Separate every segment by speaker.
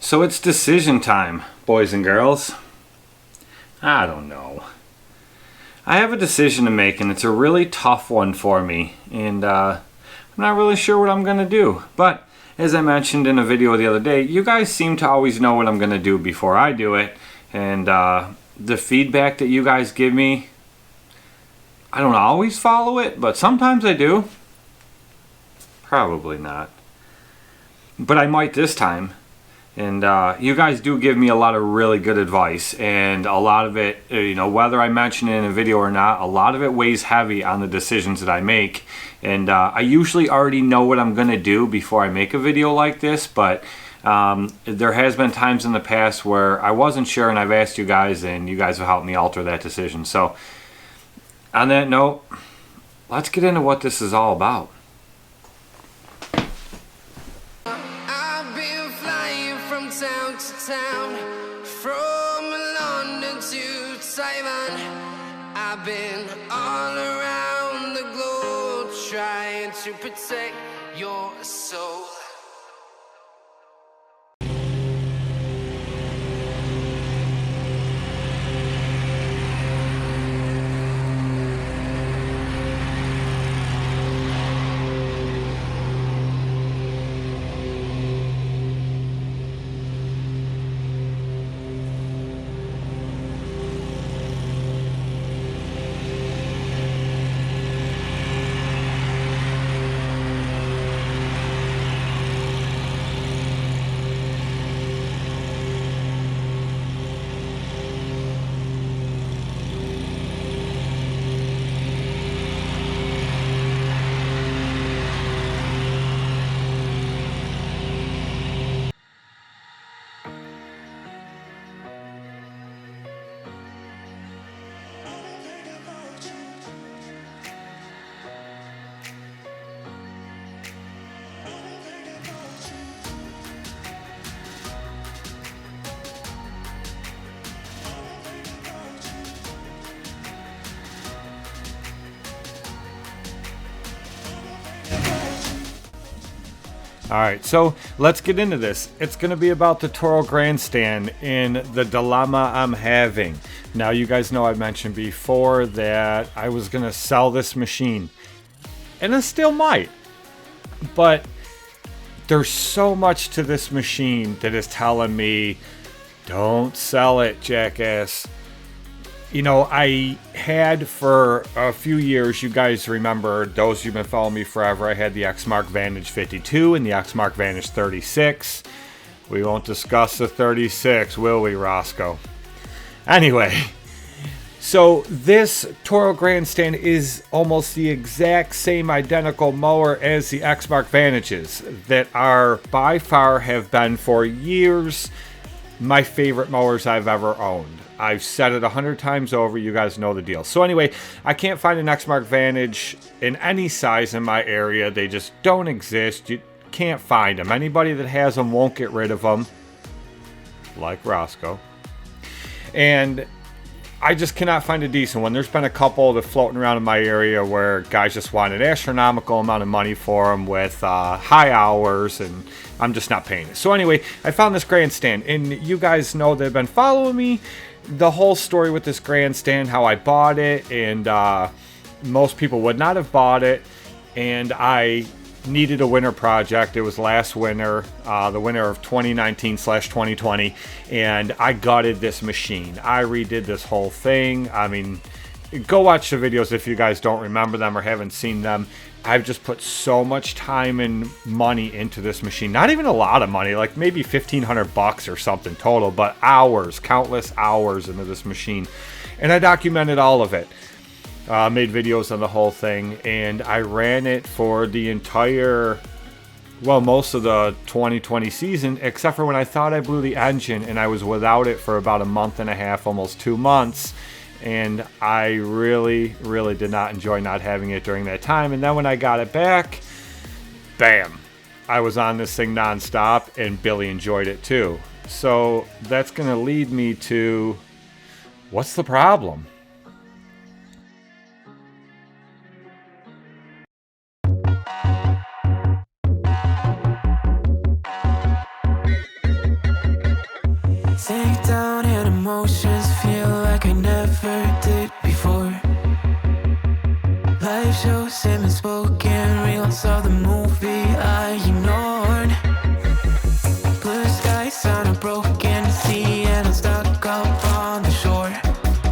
Speaker 1: So it's decision time, boys and girls. I don't know. I have a decision to make, and it's a really tough one for me, and I'm not really sure what I'm going to do. But as I mentioned in a video the other day, you guys seem to always know what I'm going to do before I do it, and the feedback that you guys give me, I don't always follow it, but sometimes I do. Probably not. But I might this time. And you guys do give me a lot of really good advice, and a lot of it, whether I mention it in a video or not, a lot of it weighs heavy on the decisions that I make. And I usually already know what I'm going to do before I make a video like this, but there has been times in the past where I wasn't sure, and I've asked you guys, and you guys have helped me alter that decision. So on that note, let's get into what this is all about.
Speaker 2: Town to town, from London to Taiwan, I've been all around the globe trying to protect your soul.
Speaker 1: Alright, so let's get into this. It's going to be about the Toro Grandstand and the dilemma I'm having. Now, you guys know I mentioned before that I was going to sell this machine. And I still might. But there's so much to this machine that is telling me, don't sell it, jackass. You know, I had for a few years, you guys remember, those who've been following me forever, I had the Exmark Vantage 52 and the Exmark Vantage 36. We won't discuss the 36, will we, Roscoe? Anyway, so this Toro Grandstand is almost the exact same identical mower as the Exmark Vantages that are by far have been for years my favorite mowers I've ever owned. I've said it 100 times over. You guys know the deal. So anyway, I can't find an Exmark Vantage in any size in my area. They just don't exist. You can't find them. Anybody that has them won't get rid of them, like Roscoe. And I just cannot find a decent one. There's been a couple that floating around in my area where guys just want an astronomical amount of money for them with high hours, and I'm just not paying it. So anyway, I found this Grandstand, and you guys know they've been following me. The whole story with this Grandstand, how I bought it, and most people would not have bought it, and I needed a winter project. It was last winter, the winter of 2019/2020, and I gutted this machine. I redid this whole thing. I mean, go watch the videos if you guys don't remember them or haven't seen them. I've just put so much time and money into this machine. Not even a lot of money, like maybe $1,500 or something total, but hours, countless hours into this machine. And I documented all of it. Made videos on the whole thing, and I ran it for the entire, well, most of the 2020 season, except for when I thought I blew the engine, and I was without it for about a month and a half, almost 2 months. And I really, really did not enjoy not having it during that time. And then when I got it back, bam, I was on this thing nonstop, and Billy enjoyed it too. So that's going to lead me to, what's the problem?
Speaker 2: unspoken reels of the movie I ignored. Blue skies on a broken sea, and I'm stuck up on the shore.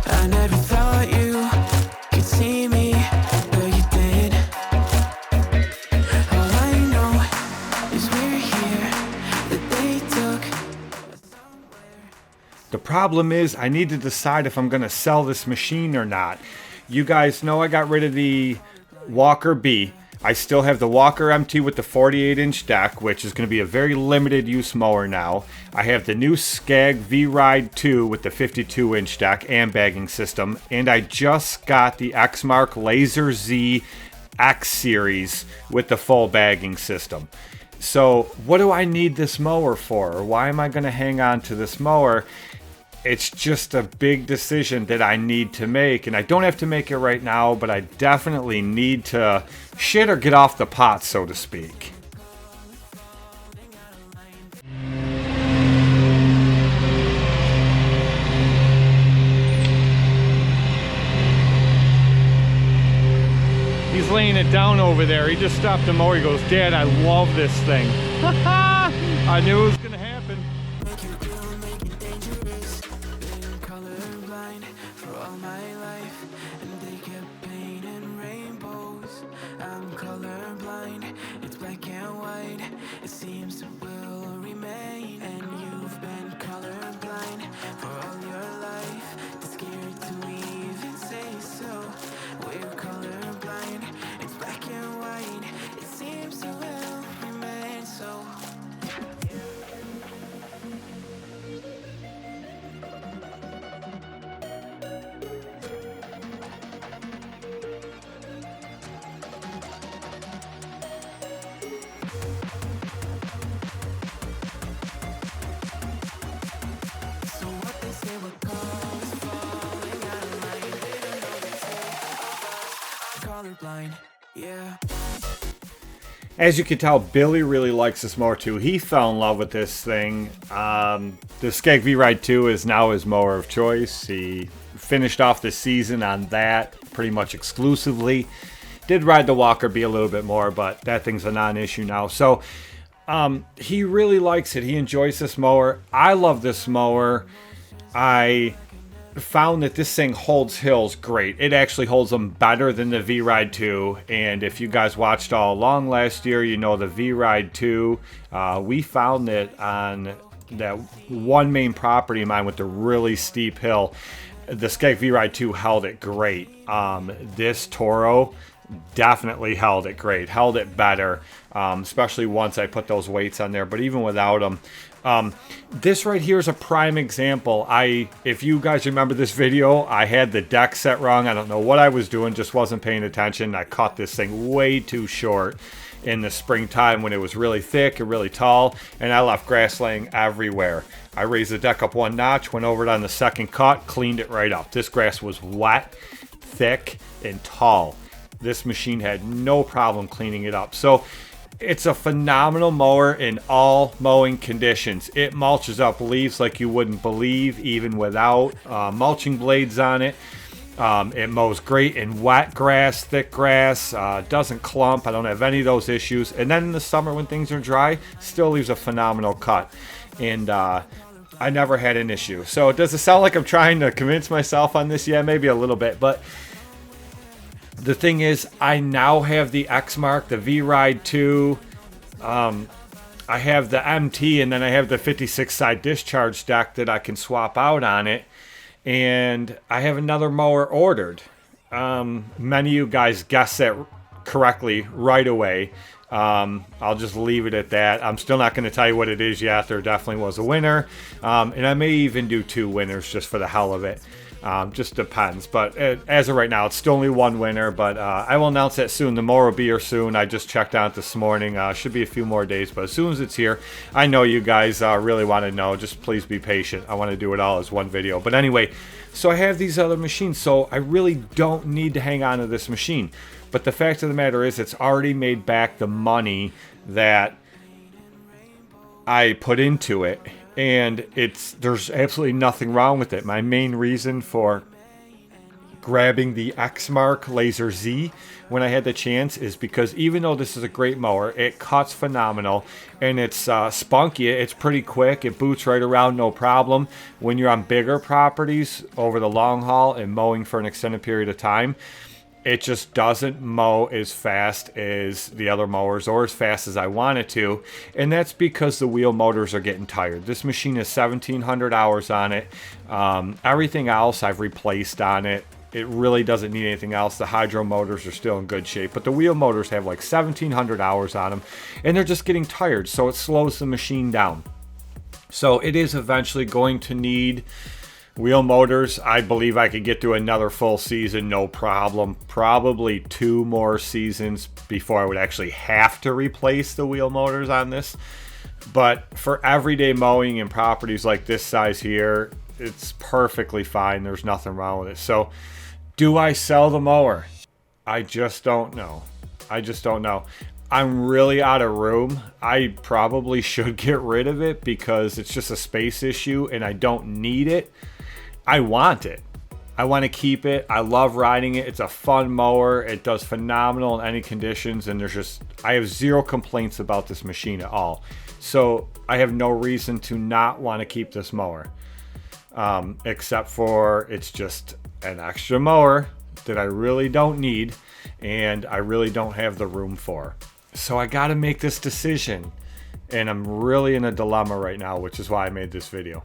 Speaker 2: I never thought you could see me, but you did. All I know is we're here, that they took.
Speaker 1: The problem is I need to decide if I'm going to sell this machine or not. You guys know I got rid of the Walker B. I still have the Walker MT with the 48-inch deck, which is going to be a very limited use mower now. I have the new Skag V-Ride 2 with the 52-inch deck and bagging system. And I just got the Exmark Laser Z X Series with the full bagging system. So what do I need this mower for? Or why am I going to hang on to this mower? It's just a big decision that I need to make, and I don't have to make it right now, but I definitely need to shit or get off the pot, so to speak. He's laying it down over there. He just stopped the mower. He goes, "Dad, I love this thing." I knew it was going to happen.
Speaker 2: It seems it will remain, and you've been colorblind for all your life. Too scared to even say so. We're colorblind. It's black and white. It seems it will remain so. Yeah.
Speaker 1: As you can tell, Billy really likes this mower too. He fell in love with this thing. The Skag V-Ride 2 is now his mower of choice. He finished off the season on that pretty much exclusively. Did ride the Walker B a little bit more, but that thing's a non-issue now. So he really likes it. He enjoys this mower. I love this mower. I found that this thing holds hills great. It actually holds them better than the V-Ride 2. And if you guys watched all along last year, you know the V-Ride 2, we found it on that one main property of mine with the really steep hill. The Skag V-Ride 2 held it great. This Toro definitely held it great, held it better, especially once I put those weights on there. But even without them, this right here is a prime example. If you guys remember this video, I had the deck set wrong. I don't know what I was doing, just wasn't paying attention. I cut this thing way too short in the springtime when it was really thick and really tall, and I left grass laying everywhere. I raised the deck up one notch, went over it on the second cut, cleaned it right up. This grass was wet, thick, and tall. This machine had no problem cleaning it up. So it's a phenomenal mower in all mowing conditions. It mulches up leaves like you wouldn't believe, even without mulching blades on it. It mows great in wet grass, thick grass, doesn't clump. I don't have any of those issues. And then in the summer when things are dry, still leaves a phenomenal cut. And I never had an issue. So does it sound like I'm trying to convince myself on this? Yeah, maybe a little bit. But the thing is, I now have the Exmark, the V-Ride 2. I have the MT, and then I have the 56 side discharge deck that I can swap out on it. And I have another mower ordered. Many of you guys guessed that correctly right away. I'll just leave it at that. I'm still not going to tell you what it is yet. There definitely was a winner. And I may even do 2 winners just for the hell of it. Just depends. But as of right now, it's still only 1 winner. But I will announce that soon. The mower will be here soon. I just checked on it this morning. Should be a few more days. But as soon as it's here, I know you guys really want to know. Just please be patient. I want to do it all as one video. But anyway, so I have these other machines. So I really don't need to hang on to this machine. But the fact of the matter is, it's already made back the money that I put into it. And there's absolutely nothing wrong with it. My main reason for grabbing the Exmark Laser Z when I had the chance is because even though this is a great mower, it cuts phenomenal and it's spunky. It's pretty quick. It boots right around, no problem. When you're on bigger properties over the long haul and mowing for an extended period of time, it just doesn't mow as fast as the other mowers or as fast as I want it to. And that's because the wheel motors are getting tired. This machine has 1,700 hours on it. Everything else I've replaced on it. It really doesn't need anything else. The hydro motors are still in good shape, but the wheel motors have like 1,700 hours on them and they're just getting tired. So it slows the machine down. So it is eventually going to need wheel motors. I believe I could get through another full season, no problem. Probably 2 more seasons before I would actually have to replace the wheel motors on this. But for everyday mowing and properties like this size here, it's perfectly fine. There's nothing wrong with it. So do I sell the mower? I just don't know. I'm really out of room. I probably should get rid of it because it's just a space issue and I don't need it. I want it. I want to keep it. I love riding it. It's a fun mower. It does phenomenal in any conditions, and I have 0 complaints about this machine at all. So I have no reason to not want to keep this mower, except for it's just an extra mower that I really don't need and I really don't have the room for. So I got to make this decision, and I'm really in a dilemma right now, which is why I made this video.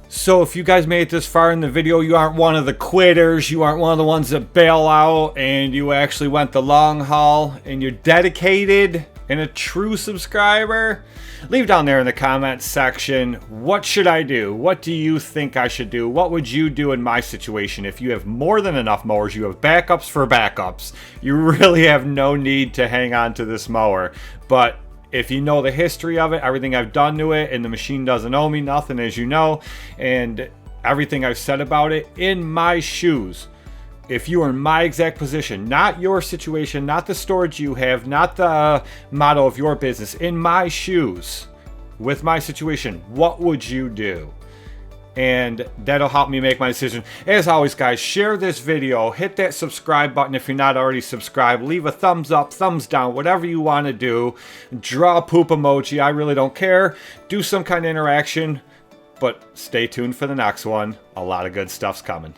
Speaker 1: So if you guys made it this far in the video, you aren't one of the quitters, you aren't one of the ones that bail out, and you actually went the long haul, and you're dedicated and a true subscriber, leave down there in the comments section, what should I do? What do you think I should do? What would you do in my situation? If you have more than enough mowers, you have backups for backups, you really have no need to hang on to this mower. But if you know the history of it, everything I've done to it, and the machine doesn't owe me nothing, as you know, and everything I've said about it, in my shoes, if you are in my exact position, not your situation, not the storage you have, not the motto of your business, in my shoes, with my situation, what would you do? And that'll help me make my decision. As always, guys, share this video, hit that subscribe button if you're not already subscribed, leave a thumbs up, thumbs down, whatever you want to do. Draw a poop emoji, I really don't care. Do some kind of interaction, but stay tuned for the next one. A lot of good stuff's coming.